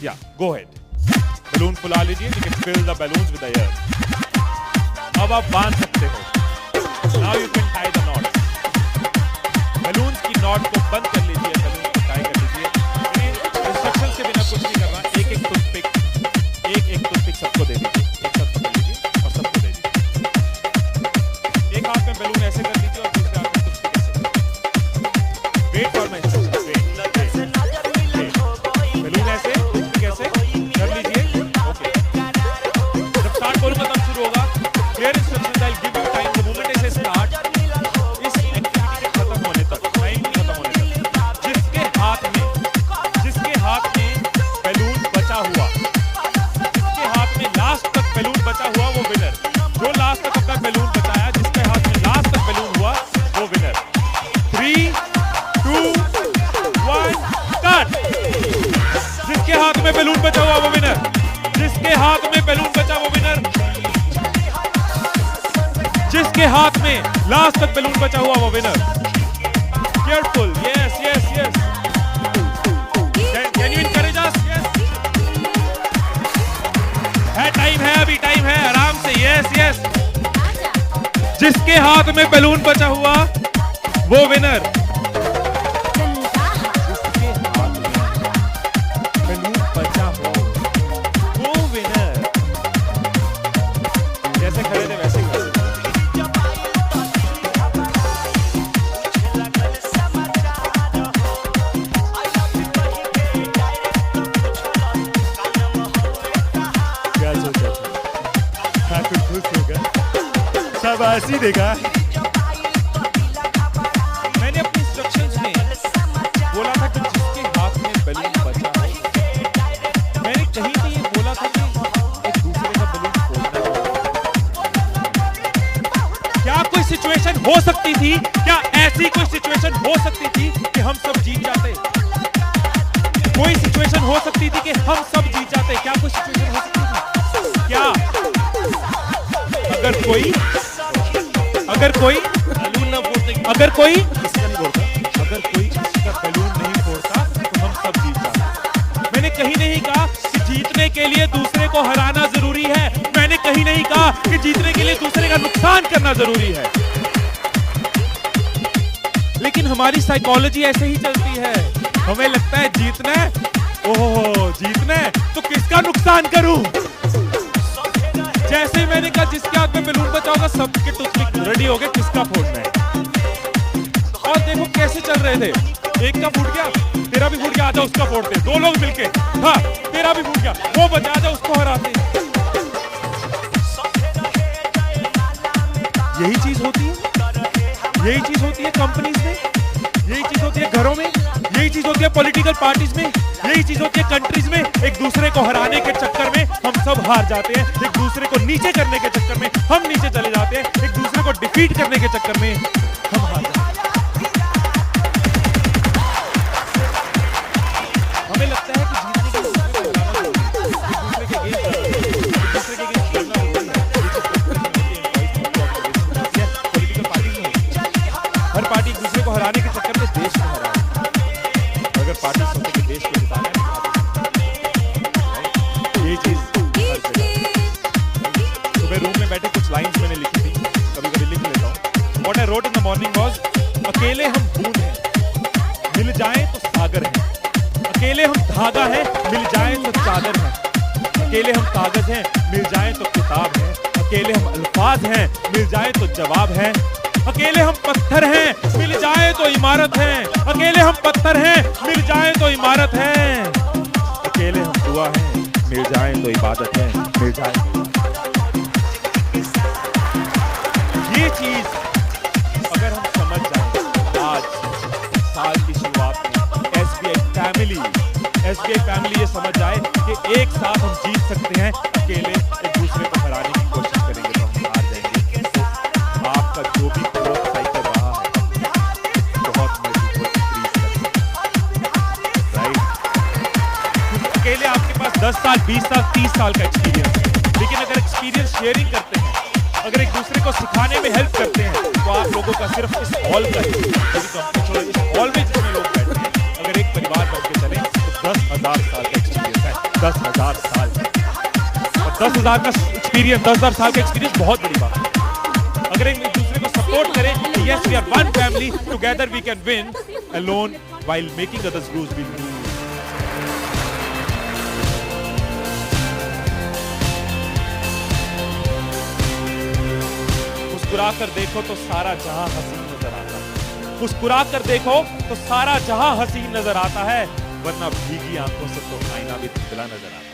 या गो head, balloon फुला लीजिए, you can fill the balloons with the air. अब आप बांध सकते हो। Now you can tie the knot. Balloons की नॉट को बंद कर लीजिए, बलून को टाई कर लीजिए। इंस्ट्रक्शन के बिना कुछ नहीं करना। एक एक टूथपिक सबको दे दीजिए। एक साथ पकड़ लीजिए और सबको दे दीजिए। एक हाथ में बलून ऐसे कर लीजिए और दूसरे हाथ में टूथपिक ऐसे। Wait for my instruction. Balloon ऐसे, टूथपिक ऐसे कर लीजिए। ओके, जब स्टार्ट बोलूंगा तब शुरू होगा। Clear instructions, I will give you time the moment it start. इस एक्टिविटी के खत्म होने तक, टाइम खत्म होने तक, जिसके हाथ में बैलून बचा हुआ, जिसके हाथ में लास्ट तक बैलून बचा हुआ वो विनर। जो लास्ट तक अपना बैलून बचाया, जिसके हाथ में लास्ट तक बैलून हुआ वो विनर। 3, 2, 1 स्टार्ट। जिसके हाथ में बैलून बचा हुआ वो विनर। जिसके हाथ में बैलून बचा वो विनर। जिसके हाथ में लास्ट तक बैलून बचा हुआ वो winner. Careful, yes yes yes. Can you encourage us? Yes, है टाइम है, अभी टाइम है, आराम से। Yes yes. जिसके हाथ में बैलून बचा हुआ वो विनर। जिसके हाथ में बैलून बचा हुआ वो विनर। जैसे खड़े थे वैसे खड़े थे। क्या सोचा था? ठाकुर खुश होगा, शाबाशी देगा। मैंने अपनी इंस्ट्रक्शंस में बोला था कि जिसके हाथ में बैलून बचा हो, मैंने कहीं नहीं ये बोला था कि एक दूसरे का बैलून फोड़ना है। क्या कोई सिचुएशन हो सकती थी? क्या ऐसी कोई सिचुएशन हो सकती थी कि हम सब जीत जाते? कोई सिचुएशन हो सकती थी कि हम सब जीत जाते? क्या कोई सिचुएशन हो सकती थी? क्या? अगर कोई बैलून ना फोड़ते, अगर कोई इसका बैलून नहीं फोड़ता तो हम सब जीत जाते। मैंने कहीं नहीं कहा कि जीतने के लिए दूसरे को हराना जरूरी है। मैंने कहीं नहीं कहा कि जीतने के लिए दूसरे का नुकसान करना जरूरी है। लेकिन हमारी साइकोलॉजी ऐसे ही चलती है। हमें लगता है जीतना है, ओह जीतना है तो किसका नुकसान करूं। जैसे ही मैंने कहा जिसके हाथ में बैलून बचा होगा, सबके टूथपिक रेडी हो गए, किसका फोड़ना है। और देखो कैसे चल रहे थे। एक का फूट गया, तेरा भी फूट गया, आजा उसका फोड़ते। दो लोग मिलके, हाँ तेरा भी फूट गया, वो बचा, आजा उसको हराते। यही चीज होती है, यही चीज होती है कंपनीज में, यही चीज होती है घरों में, यही चीज होती है पॉलिटिकल पार्टीज में, यही चीज होती है कंट्रीज में। एक दूसरे को हराने के चक्कर में हम सब हार जाते हैं। एक दूसरे को नीचे करने के चक्कर में हम नीचे चले जाते हैं। एक दूसरे को डिफीट करने के चक्कर में हम हार जाते हैं। हमें लगता है कि जीतने के लिए एक दूसरे के गेम करना होता है। पॉलिटिकल पार्टी में हर पार्टी एक दूसरे को हराने के चक्कर में देश को हरा। अगर पार्टी सोचे कि देश को जिताना है, ये चीज सुबह रूम में बैठे कुछ लाइंस मैंने लिखी थी, कभी कभी लिख लेता हूँ। What I wrote in the morning was, अकेले हम बूंद हैं, मिल जाएं तो सागर हैं। अकेले हम धागा हैं, मिल जाएं तो चादर हैं। अकेले हम कागज हैं, मिल जाएं तो किताब है। अकेले हम अल्फाज हैं, मिल जाएं तो जवाब है। अकेले हम पत्थर हैं, मिल जाएं तो इमारत है। अकेले हम पत्थर हैं, मिल जाएं तो इमारत है। अकेले हम दुआ हैं, मिल जाएं तो इबादत है। मिल जाएं ये चीज अगर हम समझ जाएं आज साल की शुरुआत में, SBI फैमिली ये समझ जाए कि एक साथ हम जीत सकते हैं। अकेले एक दूसरे को हराने की कोशिश करेंगे तो हम हार जाएंगे। तो आपका जो भी ग्रोथ साइकिल रहा है बहुत मजबूत राइट। अकेले आपके पास 10 साल 20 साल 30 साल का एक्सपीरियंस है, लेकिन अगर एक्सपीरियंस शेयरिंग करते हैं, अगर एक दूसरे को सिखाने में हेल्प करते हैं, तो आप लोगों का सिर्फ इस हॉल का इस हॉल में जितने लोग बैठे हैं, अगर एक परिवार बन के चले तो 10,000 साल का एक्सपीरियंस है। 10,000 साल, और 10,000 का एक्सपीरियंस, 10,000 साल का एक्सपीरियंस बहुत बड़ी बात है। अगर एक दूसरे को सपोर्ट करें, yes we are one family, together we can win, alone while making others lose we lose. मुस्कुरा कर देखो तो सारा जहां हसीन नजर आता है, मुस्कुरा कर देखो तो सारा जहां हसीन नजर आता है, वरना भीगी आंखों से तो आईना भी धुंधला नजर आता है।